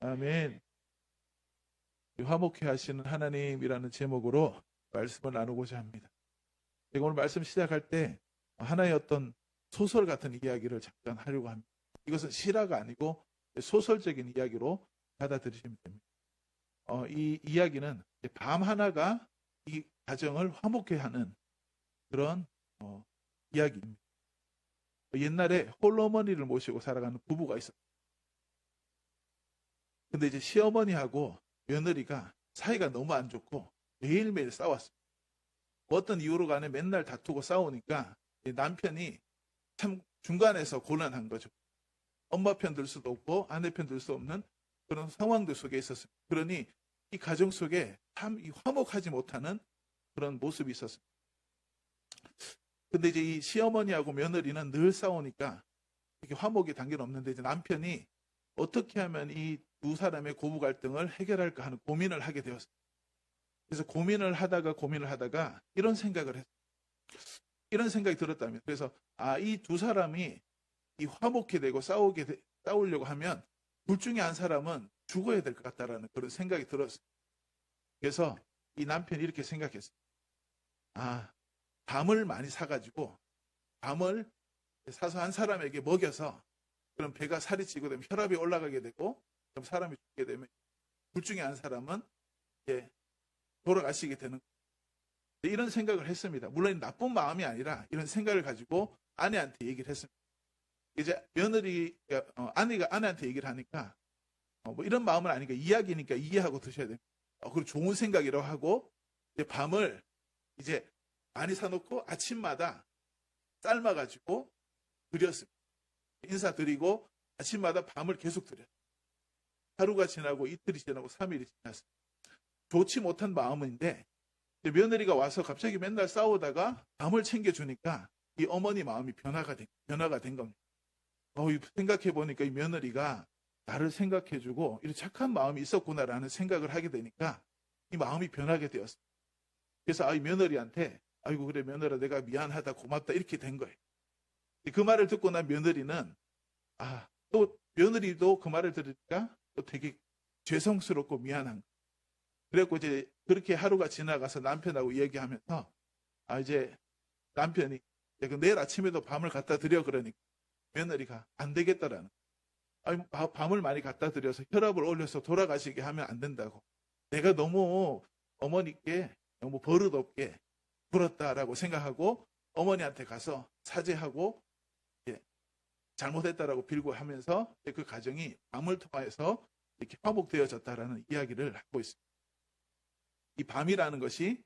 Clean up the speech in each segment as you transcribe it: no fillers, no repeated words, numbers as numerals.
아멘. 화목해 하시는 하나님이라는 제목으로 말씀을 나누고자 합니다. 제가 오늘 말씀 시작할 때 하나의 어떤 소설 같은 이야기를 잠깐 하려고 합니다. 이것은 실화가 아니고 소설적인 이야기로 받아들이시면 됩니다. 이 이야기는 밤 하나가 이 가정을 화목해 하는 그런 이야기입니다. 옛날에 홀어머니를 모시고 살아가는 부부가 있었어요. 근데 이제 시어머니하고 며느리가 사이가 너무 안 좋고 매일매일 싸웠어요. 어떤 이유로 간에 맨날 다투고 싸우니까 남편이 참 중간에서 곤란한 거죠. 엄마 편 들 수도 없고 아내 편 들 수 없는 그런 상황들 속에 있었어요. 그러니 이 가정 속에 참 화목하지 못하는 그런 모습이 있었어요. 근데 이제 이 시어머니하고 며느리는 늘 싸우니까 이렇게 화목이 당연히 없는데 이제 남편이 어떻게 하면 이 두 사람의 고부 갈등을 해결할까 하는 고민을 하게 되었어요. 그래서 고민을 하다가 이런 생각을 했어요. 이런 생각이 들었다면 그래서 이 두 사람이 이 화목해 되고 싸우려고 하면 둘 중에 한 사람은 죽어야 될 것 같다라는 그런 생각이 들었어요. 그래서 이 남편이 이렇게 생각했어요. 밤을 많이 사가지고 밤을 사서 한 사람에게 먹여서 그럼 배가 살이 찌고 되면 혈압이 올라가게 되고 그럼 사람이 죽게 되면 둘 중에 한 사람은 이제 돌아가시게 되는 거예요. 이런 생각을 했습니다. 물론 나쁜 마음이 아니라 이런 생각을 가지고 아내한테 얘기를 했습니다. 이제 아내가 아내한테 얘기를 하니까 뭐 이런 마음은 아니니까 이야기니까 이해하고 드셔야 됩니다. 그리고 좋은 생각이라고 하고 이제 밤을 이제 많이 사놓고 아침마다 삶아가지고 드렸습니다. 인사드리고 아침마다 밤을 계속 드려요. 하루가 지나고 이틀이 지나고 3일이 지났어요. 좋지 못한 마음인데 며느리가 와서 갑자기 맨날 싸우다가 밤을 챙겨주니까 이 어머니 마음이 변화가 된 겁니다. 생각해보니까 이 며느리가 나를 생각해주고 이런 착한 마음이 있었구나라는 생각을 하게 되니까 이 마음이 변하게 되었어요. 그래서 이 며느리한테 아이고 그래 며느라 내가 미안하다 고맙다 이렇게 된 거예요. 그 말을 듣고 난 며느리는 또 며느리도 그 말을 들으니까 또 되게 죄송스럽고 미안한 거예요. 그래갖고 이제 그렇게 하루가 지나가서 남편하고 얘기하면서 이제 남편이 내일 아침에도 밤을 갖다 드려 그러니까 며느리가 안 되겠다라는 밤을 많이 갖다 드려서 혈압을 올려서 돌아가시게 하면 안 된다고. 내가 너무 어머니께 너무 버릇없게 굴었다라고 생각하고 어머니한테 가서 사죄하고 잘못했다라고 빌고 하면서 그 가정이 밤을 통해서 이렇게 화목되어졌다라는 이야기를 하고 있습니다. 이 밤이라는 것이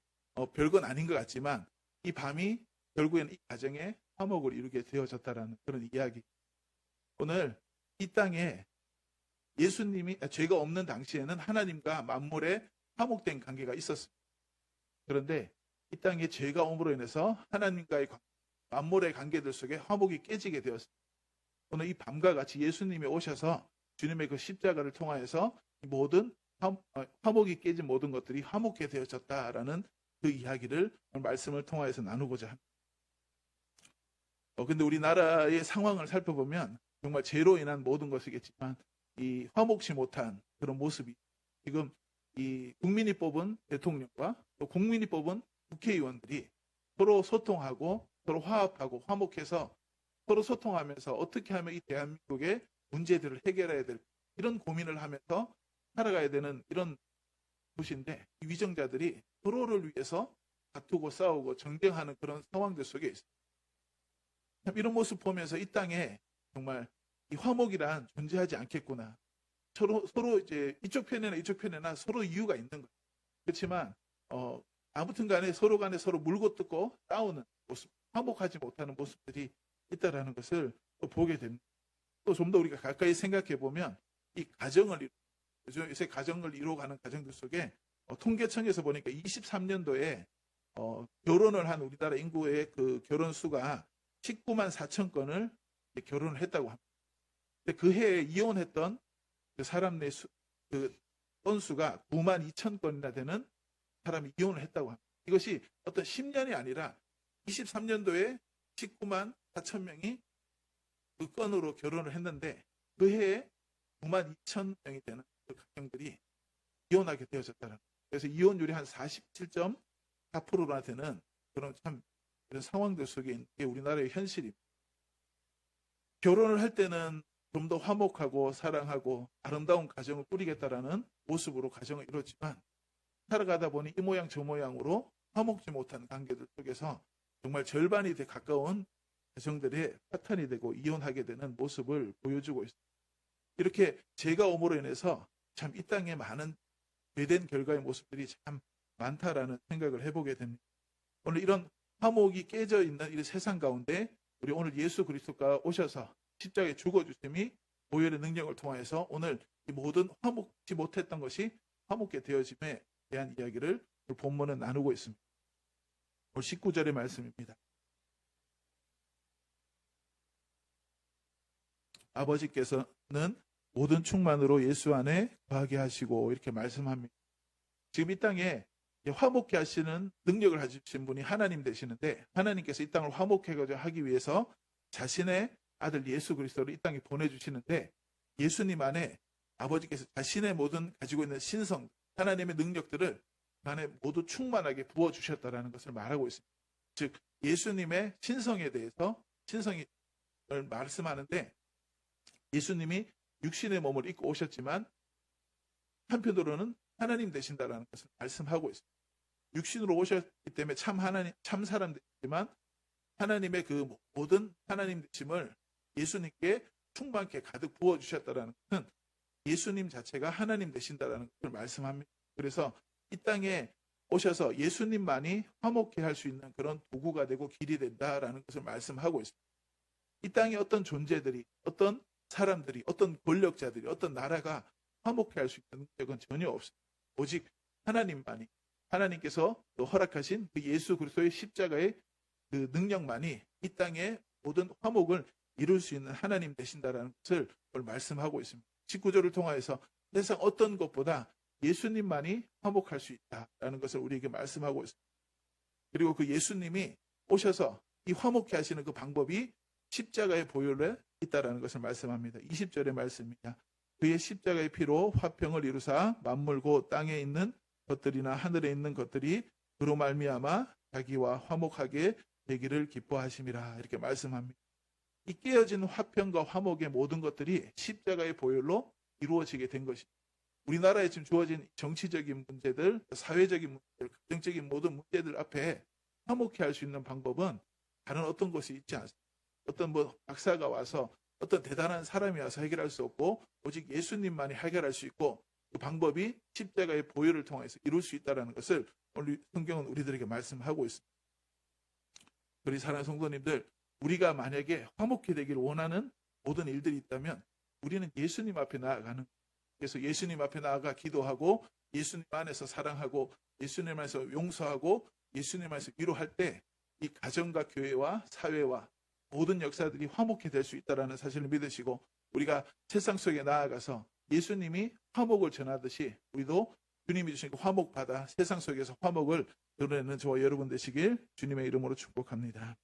별건 아닌 것 같지만 이 밤이 결국에는 이 가정의 화목을 이루게 되어졌다라는 그런 이야기. 오늘 이 땅에 예수님이 죄가 없는 당시에는 하나님과 만물의 화목된 관계가 있었습니다. 그런데 이 땅에 죄가 옴으로 인해서 하나님과의 만물의 관계들 속에 화목이 깨지게 되었습니다. 오늘 이 밤과 같이 예수님이 오셔서 주님의 그 십자가를 통하여서 모든 화목이 깨진 모든 것들이 화목게 되어졌다라는 그 이야기를 말씀을 통하여서 나누고자 합니다. 근데 우리나라의 상황을 살펴보면 정말 죄로 인한 모든 것이겠지만 이 화목치 못한 그런 모습이 지금 이 국민이 뽑은 대통령과 또 국민이 뽑은 국회의원들이 서로 소통하고 서로 화합하고 화목해서 서로 소통하면서 어떻게 하면 이 대한민국의 문제들을 해결해야 될 이런 고민을 하면서 살아가야 되는 이런 곳인데 이 위정자들이 서로를 위해서 다투고 싸우고 정쟁하는 그런 상황들 속에 있습니다. 참 이런 모습 보면서 이 땅에 정말 이 화목이란 존재하지 않겠구나. 서로 이제 이쪽 편에나 서로 이유가 있는 거예요. 그렇지만 아무튼 간에 서로 간에 서로 물고 뜯고 싸우는 모습, 화목하지 못하는 모습들이 있다라는 것을 또 보게 됩니다. 또 좀 더 우리가 가까이 생각해 보면 이 요새 가정을 이루어가는 가정들 속에 통계청에서 보니까 23년도에 결혼을 한 우리나라 인구의 그 결혼 수가 19만 4천 건을 결혼을 했다고 합니다. 근데 그 해에 이혼했던 그 사람 그 건수가 9만 2천 건이나 되는 사람이 이혼을 했다고 합니다. 이것이 어떤 10년이 아니라 23년도에 19만 4천 명이 그 건으로 결혼을 했는데 그 해에 9만 2천 명이 되는 그 가정들이 이혼하게 되어졌다는 거예요. 그래서 이혼율이 한 47.4%나 되는 그런 참 이런 상황들 속에 있는 게 우리나라의 현실입니다. 결혼을 할 때는 좀 더 화목하고 사랑하고 아름다운 가정을 꾸리겠다라는 모습으로 가정을 이뤘지만 살아가다 보니 이 모양 저 모양으로 화목지 못한 관계들 속에서 정말 절반이 돼 가까운 가정들의 파탄이 되고 이혼하게 되는 모습을 보여주고 있습니다. 이렇게 죄가 오므로 인해서 참 이 땅에 많은 죄된 결과의 모습들이 참 많다라는 생각을 해보게 됩니다. 오늘 이런 화목이 깨져 있는 이 세상 가운데 우리 오늘 예수 그리스도가 오셔서 십자가에 죽어주심이 보혈의 능력을 통해서 오늘 이 모든 화목지 못했던 것이 화목게 되어짐에 대한 이야기를 본문은 나누고 있습니다. 오늘 19절의 말씀입니다. 아버지께서는 모든 충만으로 예수 안에 거하게 하시고 이렇게 말씀합니다. 지금 이 땅에 화목케 하시는 능력을 가지신 분이 하나님 되시는데 하나님께서 이 땅을 화목케 하기 위해서 자신의 아들 예수 그리스도를 이 땅에 보내주시는데 예수님 안에 아버지께서 자신의 모든 가지고 있는 신성, 하나님의 능력들을 그 안에 모두 충만하게 부어주셨다는 것을 말하고 있습니다. 즉 예수님의 신성에 대해서 신성을 말씀하는데 예수님이 육신의 몸을 입고 오셨지만 한편으로는 하나님 되신다라는 것을 말씀하고 있습니다. 육신으로 오셨기 때문에 참 하나님, 참 사람 되지만 하나님의 그 모든 하나님 되심을 예수님께 충만케 가득 부어주셨다라는 것은 예수님 자체가 하나님 되신다라는 것을 말씀합니다. 그래서 이 땅에 오셔서 예수님만이 화목케 할 수 있는 그런 도구가 되고 길이 된다라는 것을 말씀하고 있습니다. 이 땅에 어떤 존재들이, 어떤 사람들이, 어떤 권력자들이, 어떤 나라가 화목케 할 수 있는 능력은 전혀 없습니다. 오직 하나님만이, 하나님께서 또 허락하신 그 예수 그리스도의 십자가의 그 능력만이 이 땅의 모든 화목을 이룰 수 있는 하나님 되신다라는 것을 말씀하고 있습니다. 19절을 통하여서 세상 어떤 것보다 예수님만이 화목할 수 있다라는 것을 우리에게 말씀하고 있습니다. 그리고 그 예수님이 오셔서 이 화목케 하시는 그 방법이 십자가의 보혈에 있다라는 것을 말씀합니다. 20절의 말씀입니다. 그의 십자가의 피로 화평을 이루사 만물 곧 땅에 있는 것들이나 하늘에 있는 것들이 그로 말미암아 자기와 화목하게 되기를 기뻐하심이라 이렇게 말씀합니다. 이 깨어진 화평과 화목의 모든 것들이 십자가의 보혈로 이루어지게 된 것입니다. 우리나라에 지금 주어진 정치적인 문제들, 사회적인 문제들, 가정적인 모든 문제들 앞에 화목케 할 수 있는 방법은 다른 어떤 것이 있지 않습니다. 어떤 박사가 와서 어떤 대단한 사람이 와서 해결할 수 없고 오직 예수님만이 해결할 수 있고 그 방법이 십자가의 보혈을 통해서 이룰 수 있다는 것을 오늘 성경은 우리들에게 말씀하고 있습니다. 우리 사랑하는 성도님들, 우리가 만약에 화목케 되기를 원하는 모든 일들이 있다면 우리는 예수님 앞에 나아가는, 그래서 예수님 앞에 나아가 기도하고 예수님 안에서 사랑하고 예수님 안에서 용서하고 예수님 안에서 위로할 때 이 가정과 교회와 사회와 모든 역사들이 화목케 될 수 있다는 사실을 믿으시고 우리가 세상 속에 나아가서 예수님이 화목을 전하듯이 우리도 주님이 주신 그 화목 받아 세상 속에서 화목을 드러내는 저와 여러분 되시길 주님의 이름으로 축복합니다.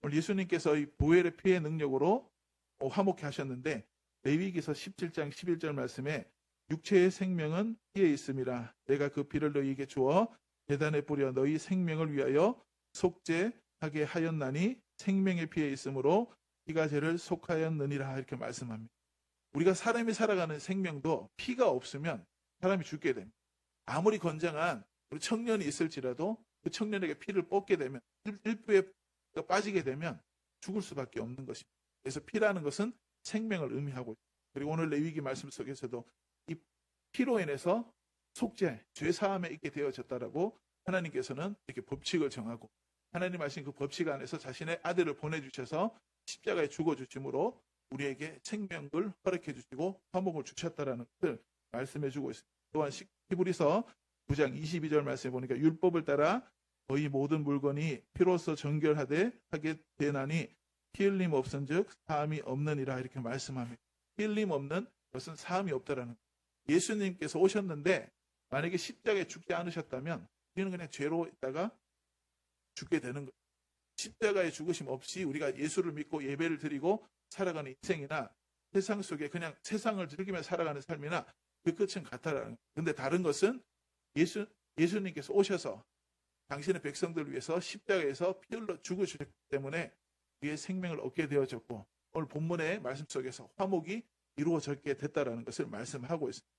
오늘 예수님께서 이 보혈의 피의 능력으로 화목케 하셨는데 레위기서 17장 11절 말씀에 육체의 생명은 피에 있음이라 내가 그 피를 너희에게 주어 제단에 뿌려 너희 생명을 위하여 속죄하게 하였나니 생명의 피에 있으므로 피가 죄를 속하였느니라 이렇게 말씀합니다. 우리가 사람이 살아가는 생명도 피가 없으면 사람이 죽게 됩니다. 아무리 건장한 우리 청년이 있을지라도 그 청년에게 피를 뽑게 되면 일부에 빠지게 되면 죽을 수밖에 없는 것입니다. 그래서 피라는 것은 생명을 의미하고 있습니다. 그리고 오늘 레위기 말씀 속에서도 이 피로 인해서 속죄, 죄사함에 있게 되어졌다라고 하나님께서는 이렇게 법칙을 정하고 하나님 하신 그 법칙 안에서 자신의 아들을 보내주셔서 십자가에 죽어주심으로 우리에게 생명을 허락해 주시고 화목을 주셨다라는 것을 말씀해 주고 있습니다. 또한 히브리서 9장 22절 말씀에 보니까 율법을 따라 거의 모든 물건이 피로써 정결하되 하게 되나니 피 흘림 없은즉 사함이 없느니라 이렇게 말씀합니다. 피 흘림 없는 것은 사함이 없다라는 거예요. 예수님께서 오셨는데 만약에 십자가에 죽지 않으셨다면 우리는 그냥 죄로 있다가 죽게 되는 거예요. 십자가의 죽으심 없이 우리가 예수를 믿고 예배를 드리고 살아가는 인생이나 세상 속에 그냥 세상을 즐기며 살아가는 삶이나 그 끝은 같다라는 거예요. 근데 다른 것은 예수님께서 오셔서 당신의 백성들을 위해서 십자가에서 피 흘려 죽으셨기 때문에 우리의 생명을 얻게 되어졌고, 오늘 본문의 말씀 속에서 화목이 이루어졌게 됐다라는 것을 말씀하고 있습니다.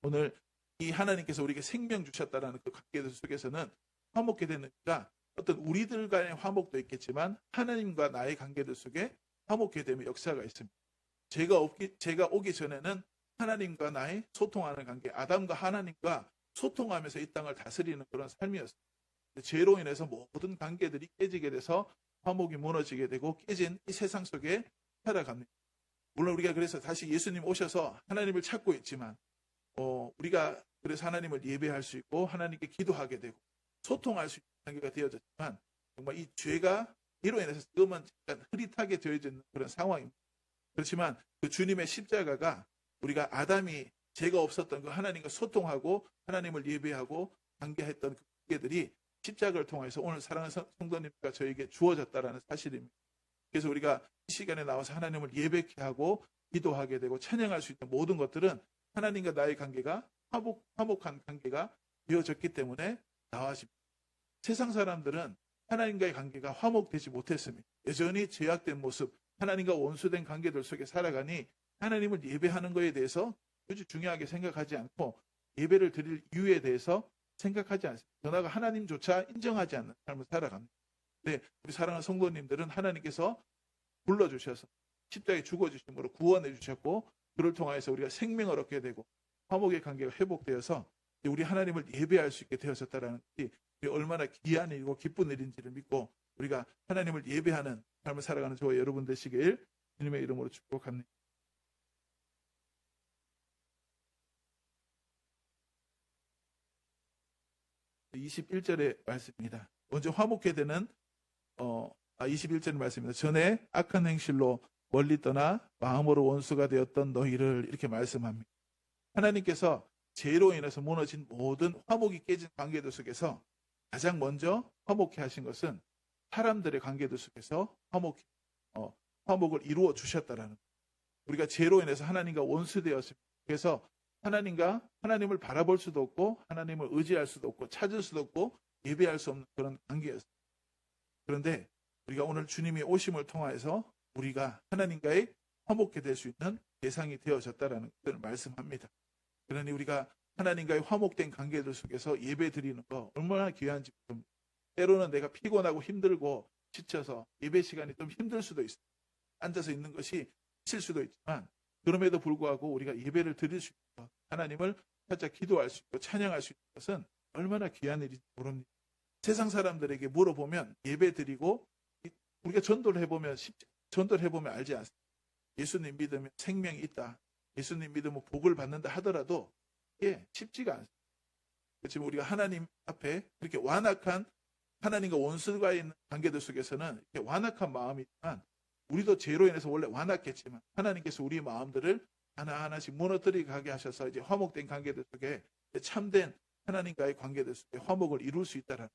오늘 이 하나님께서 우리에게 생명 주셨다라는 그 관계들 속에서는 화목게 되니까 어떤 우리들 간의 화목도 있겠지만 하나님과 나의 관계들 속에 화목게 되면 역사가 있습니다. 제가 오기 전에는 하나님과 나의 소통하는 관계, 아담과 하나님과 소통하면서 이 땅을 다스리는 그런 삶이었습니다. 죄로 인해서 모든 관계들이 깨지게 돼서 화목이 무너지게 되고 깨진 이 세상 속에 살아갑니다. 물론 우리가 그래서 다시 예수님 오셔서 하나님을 찾고 있지만 우리가 그래서 하나님을 예배할 수 있고 하나님께 기도하게 되고 소통할 수 있는 관계가 되어졌지만 정말 이 죄가 이로 인해서 지금은 약간 흐릿하게 되어지는 그런 상황입니다. 그렇지만 그 주님의 십자가가 우리가 아담이 죄가 없었던 그 하나님과 소통하고 하나님을 예배하고 관계했던 그 관계들이 십자가를 통해서 오늘 사랑하는 성도님과 저에게 주어졌다는 사실입니다. 그래서 우리가 이 시간에 나와서 하나님을 예배케 하고 기도하게 되고 찬양할 수 있는 모든 것들은 하나님과 나의 관계가 화목한 관계가 되어졌기 때문에 나와집니다. 세상 사람들은 하나님과의 관계가 화목되지 못했습니다. 여전히 죄악된 모습, 하나님과 원수된 관계들 속에 살아가니 하나님을 예배하는 것에 대해서 굳이 중요하게 생각하지 않고 예배를 드릴 이유에 대해서 생각하지 않습니다. 그러나 하나님조차 인정하지 않는 삶을 살아갑니다. 네, 우리 사랑하는 성도님들은 하나님께서 불러주셔서 십자가에 죽어주심으로 구원해 주셨고 그를 통하여서 우리가 생명을 얻게 되고 화목의 관계가 회복되어서 우리 하나님을 예배할 수 있게 되어졌다는 것이 얼마나 귀한 일이고 기쁜 일인지를 믿고 우리가 하나님을 예배하는 삶을 살아가는 저와 여러분 되시길 주님의 이름으로 축복합니다. 21절의 말씀입니다. 먼저 화목해 되는 21절의 말씀입니다. 전에 악한 행실로 멀리 떠나 마음으로 원수가 되었던 너희를 이렇게 말씀합니다. 하나님께서 죄로 인해서 무너진 모든 화목이 깨진 관계들 속에서 가장 먼저 화목해 하신 것은 사람들의 관계들 속에서 화목을 이루어 주셨다라는 거예요. 우리가 죄로 인해서 하나님과 원수되었습니다. 그래서 하나님을 바라볼 수도 없고 하나님을 의지할 수도 없고 찾을 수도 없고 예배할 수 없는 그런 관계였습니다. 그런데 우리가 오늘 주님이 오심을 통하여서 우리가 하나님과의 화목해 될 수 있는 대상이 되어졌다라는 것을 말씀합니다. 그러니 우리가 하나님과의 화목된 관계들 속에서 예배 드리는 거 얼마나 귀한지 모릅니다. 때로는 내가 피곤하고 힘들고 지쳐서 예배 시간이 좀 힘들 수도 있어요. 앉아서 있는 것이 미칠 수도 있지만 그럼에도 불구하고 우리가 예배를 드릴 수 있고 하나님을 살짝 기도할 수 있고 찬양할 수 있는 것은 얼마나 귀한 일인지 모릅니다. 세상 사람들에게 물어보면 예배 드리고 우리가 전도를 해보면 알지 않습니까? 예수님 믿으면 생명이 있다. 예수님 믿으면 복을 받는다 하더라도 이게 쉽지가 않습니다. 그렇지만 우리가 하나님 앞에 그렇게 완악한 하나님과 원수가 있는 관계들 속에서는 이렇게 완악한 마음이지만 우리도 죄로 인해서 원래 완악했지만 하나님께서 우리 마음들을 하나하나씩 무너뜨리게 하게 하셔서 이제 화목된 관계들 속에 참된 하나님과의 관계들 속에 화목을 이룰 수 있다라는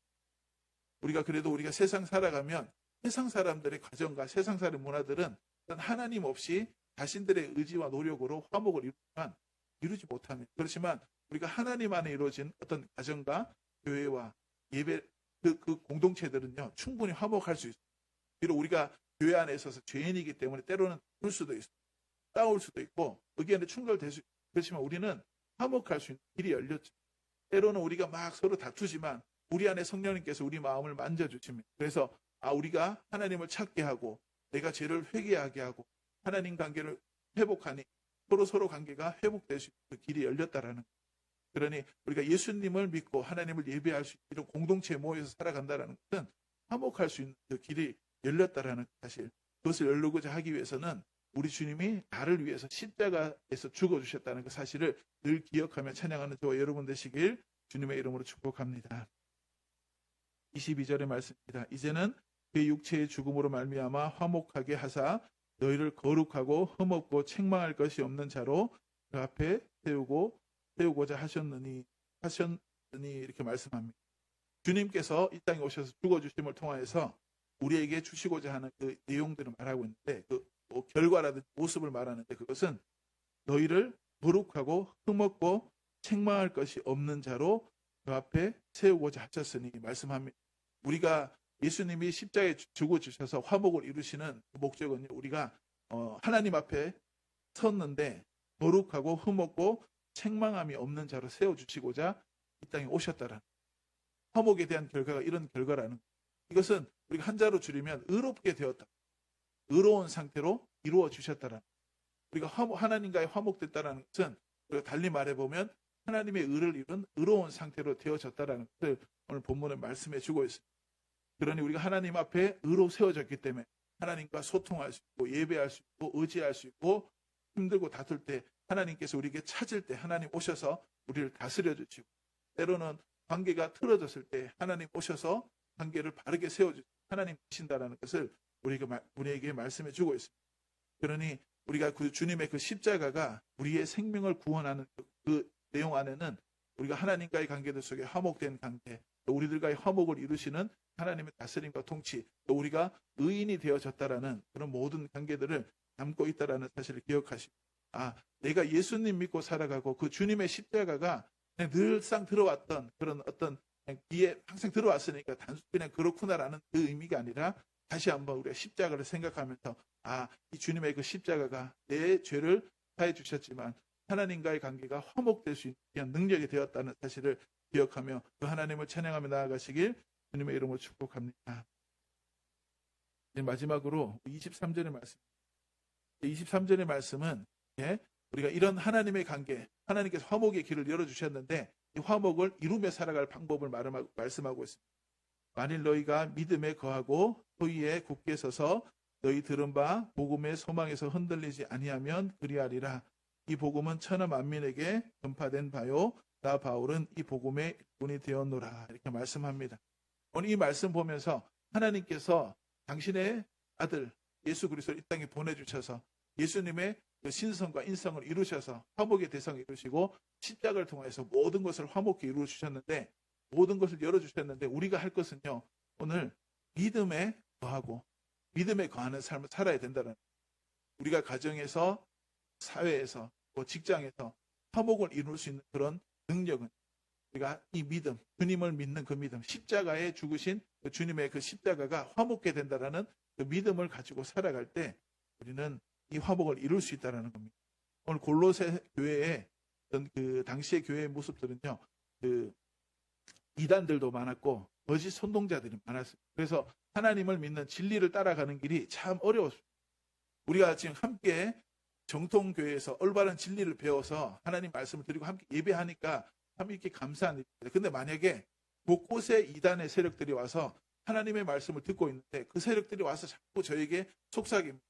우리가 그래도 우리가 세상 살아가면 세상 사람들의 가정과 세상 사람의 문화들은 하나님 없이 자신들의 의지와 노력으로 화목을 이루지만 이루지 못합니다. 그렇지만 우리가 하나님 안에 이루어진 어떤 가정과 교회와 예배 그 공동체들은요 충분히 화목할 수 있습니다. 비록 우리가 교회 안에 있어서 죄인이기 때문에 때로는 울 수도 있고 싸울 수도 있고 의견에 충돌될 수 있고 그렇지만 우리는 화목할 수 있는 길이 열렸죠. 때로는 우리가 막 서로 다투지만 우리 안에 성령님께서 우리 마음을 만져주십니다. 그래서 우리가 하나님을 찾게 하고 내가 죄를 회개하게 하고 하나님 관계를 회복하니 서로 관계가 회복될 수 있는 그 길이 열렸다라는 거예요. 그러니 우리가 예수님을 믿고 하나님을 예배할 수 있는 이런 공동체에 모여서 살아간다는 것은 화목할 수 있는 그 길이 열렸다라는 사실. 그것을 열르고자 하기 위해서는 우리 주님이 나를 위해서 십자가에서 죽어주셨다는 그 사실을 늘 기억하며 찬양하는 저와 여러분 되시길 주님의 이름으로 축복합니다. 22절의 말씀입니다. 이제는 그의 육체의 죽음으로 말미암아 화목하게 하사 너희를 거룩하고 흠없고 책망할 것이 없는 자로 그 앞에 세우고자 하셨느니 이렇게 말씀합니다. 주님께서 이 땅에 오셔서 죽어주심을 통하여서 우리에게 주시고자 하는 그 내용들을 말하고 있는데 그 결과라든지 모습을 말하는데 그것은 너희를 거룩하고 흠없고 책망할 것이 없는 자로 그 앞에 세우고자 하셨으니 말씀합니다. 우리가 예수님이 십자가에 죽어주셔서 화목을 이루시는 그 목적은요, 우리가 하나님 앞에 섰는데 거룩하고 흠없고 책망함이 없는 자로 세워주시고자 이 땅에 오셨다라는, 화목에 대한 결과가 이런 결과라는, 이것은 우리가 한자로 줄이면 의롭게 되었다, 의로운 상태로 이루어 주셨다라는, 우리가 하나님과의 화목됐다라는 것은 우리가 달리 말해보면 하나님의 의를 이룬 의로운 상태로 되어졌다라는 것을 오늘 본문에 말씀해 주고 있습니다. 그러니 우리가 하나님 앞에 의로 세워졌기 때문에 하나님과 소통할 수 있고 예배할 수 있고 의지할 수 있고, 힘들고 다툴 때 하나님께서 우리에게 찾을 때 하나님 오셔서 우리를 다스려 주시고, 때로는 관계가 틀어졌을 때 하나님 오셔서 관계를 바르게 세워주시고 하나님 계신다라는 것을 우리에게 말씀해 주고 있습니다. 그러니 우리가 그 주님의 그 십자가가 우리의 생명을 구원하는 그 내용 안에는 우리가 하나님과의 관계들 속에 화목된 관계, 또 우리들과의 화목을 이루시는 하나님의 다스림과 통치, 또 우리가 의인이 되어졌다라는 그런 모든 관계들을 담고 있다라는 사실을 기억하시고, 내가 예수님 믿고 살아가고 그 주님의 십자가가 늘상 들어왔던 그런 어떤 귀에 항상 들어왔으니까 단순히 그냥 그렇구나라는 그 의미가 아니라, 다시 한번 우리가 십자가를 생각하면서 이 주님의 그 십자가가 내 죄를 사해 주셨지만 하나님과의 관계가 화목될 수 있는 능력이 되었다는 사실을 기억하며 그 하나님을 찬양하며 나아가시길 주님의 이름으로 축복합니다. 마지막으로 23절의 말씀. 23절의 말씀은 우리가 이런 하나님의 관계, 하나님께서 화목의 길을 열어주셨는데 이 화목을 이루며 살아갈 방법을 말씀하고 있습니다. 만일 너희가 믿음에 거하고 소위에 굳게 서서 너희 들은 바 복음의 소망에서 흔들리지 아니하면 그리하리라. 이 복음은 천하 만민에게 전파된 바요, 나 바울은 이 복음의 일꾼이 되었노라. 이렇게 말씀합니다. 오늘 이 말씀 보면서 하나님께서 당신의 아들 예수 그리스도를 이 땅에 보내주셔서 예수님의 그 신성과 인성을 이루셔서 화목의 대상을 이루시고 십자가를 통해서 모든 것을 화목히 이루어 주셨는데, 모든 것을 열어주셨는데 우리가 할 것은요, 오늘 믿음에 거하고 믿음에 거하는 삶을 살아야 된다는, 우리가 가정에서 사회에서 직장에서 화목을 이룰 수 있는 그런 능력은 우리가 이 믿음, 주님을 믿는 그 믿음, 십자가에 죽으신 그 주님의 그 십자가가 화목게 된다라는 그 믿음을 가지고 살아갈 때 우리는 이 화목을 이룰 수 있다는 겁니다. 오늘 골로새 교회의 그 당시의 교회의 모습들은요, 그 이단들도 많았고 거짓 선동자들이 많았어요. 그래서 하나님을 믿는 진리를 따라가는 길이 참 어려웠습니다. 우리가 지금 함께 정통교회에서 올바른 진리를 배워서 하나님 말씀을 드리고 함께 예배하니까 참 이렇게 감사한 일입니다. 근데 만약에 곳곳에 이단의 세력들이 와서 하나님의 말씀을 듣고 있는데 그 세력들이 와서 자꾸 저에게 속삭입니다.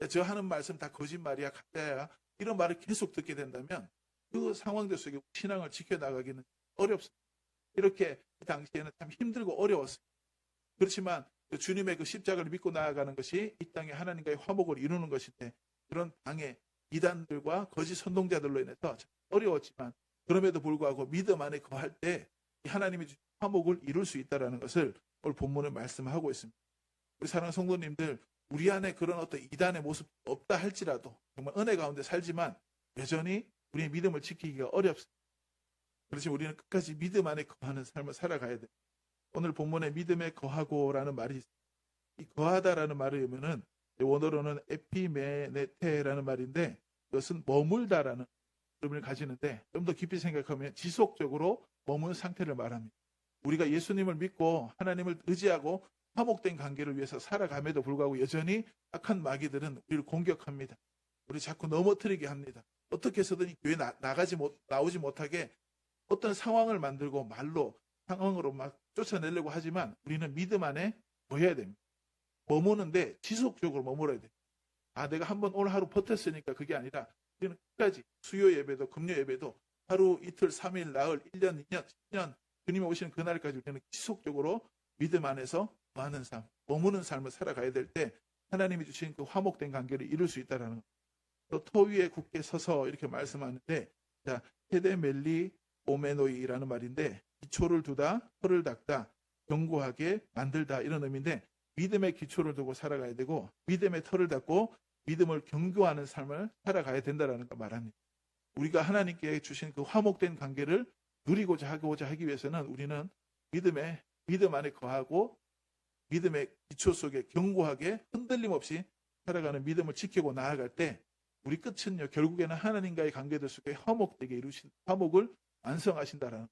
저 하는 말씀 다 거짓말이야, 가짜야, 이런 말을 계속 듣게 된다면 그 상황들 속에 신앙을 지켜나가기는 어렵습니다. 이렇게 그 당시에는 참 힘들고 어려웠습니다. 그렇지만 주님의 그 십자가를 믿고 나아가는 것이 이 땅에 하나님과의 화목을 이루는 것인데, 그런 방해, 이단들과 거짓 선동자들로 인해서 어려웠지만 그럼에도 불구하고 믿음 안에 거할 때 하나님의 화목을 이룰 수 있다는 것을 오늘 본문을 말씀하고 있습니다. 우리 사랑하는 성도님들, 우리 안에 그런 어떤 이단의 모습 없다 할지라도 정말 은혜 가운데 살지만 여전히 우리의 믿음을 지키기가 어렵습니다. 그렇지만 우리는 끝까지 믿음 안에 거하는 삶을 살아가야 돼요. 오늘 본문에 믿음에 거하고라는 말이 있습니다. 이 거하다라는 말을 보면은 원어로는 에피메네테라는 말인데, 이것은 머물다라는 의미를 가지는데, 좀 더 깊이 생각하면 지속적으로 머무는 상태를 말합니다. 우리가 예수님을 믿고 하나님을 의지하고 화목된 관계를 위해서 살아감에도 불구하고 여전히 악한 마귀들은 우리를 공격합니다. 우리 자꾸 넘어뜨리게 합니다. 어떻게 해서든 교회 나오지 못하게 어떤 상황을 만들고 말로 상황으로 막 쫓아내려고 하지만 우리는 믿음 안에 거해야 됩니다. 머무는데 지속적으로 머물어야 돼요. 내가 한번 오늘 하루 버텼으니까 그게 아니라 우리는 끝까지 수요 예배도 금요 예배도 하루 이틀 3일 나흘 1년 2년 10년 주님이 오시는 그날까지 우리는 지속적으로 믿음 안에서 거하는 삶, 머무는 삶을 살아가야 될 때 하나님이 주신 그 화목된 관계를 이룰 수 있다는 것. 또 터 위에 굳게 서서 이렇게 말씀하는데, 자, 헤데멜리 오메노이라는 말인데, 기초를 두다, 터를 닦다, 견고하게 만들다, 이런 의미인데, 믿음의 기초를 두고 살아가야 되고 믿음의 터를 닦고 믿음을 견고하는 삶을 살아가야 된다는 걸 말합니다. 우리가 하나님께 주신 그 화목된 관계를 누리고자 하기 위해서는 우리는 믿음 안에 거하고 믿음의 기초 속에 견고하게 흔들림 없이 살아가는 믿음을 지키고 나아갈 때 우리 끝은요, 결국에는 하나님과의 관계들 속에 화목되게 이루신 화목을 완성하신다라는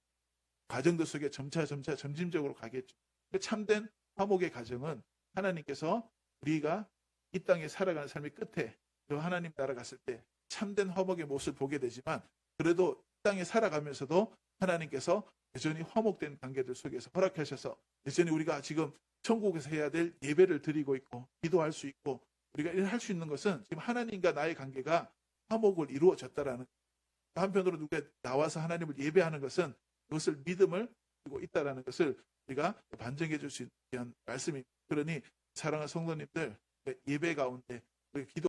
과정들 속에 점진적으로 가겠죠. 참된 화목의 과정은 하나님께서 우리가 이 땅에 살아가는 삶의 끝에 하나님 나라 갔을 때 참된 화목의 모습을 보게 되지만, 그래도 이 땅에 살아가면서도 하나님께서 여전히 화목된 관계들 속에서 허락하셔서 여전히 우리가 지금 천국에서 해야 될 예배를 드리고 있고 기도할 수 있고 우리가 할 수 있는 것은 지금 하나님과 나의 관계가 화목을 이루어졌다라는, 한편으로 누가 나와서 하나님을 예배하는 것은 그것을 믿음을 가지고 있다라는 것을 우리가 반증해 줄 수 있는 말씀입니다. 그러니 사랑하는 성도님들, 예배 가운데 기도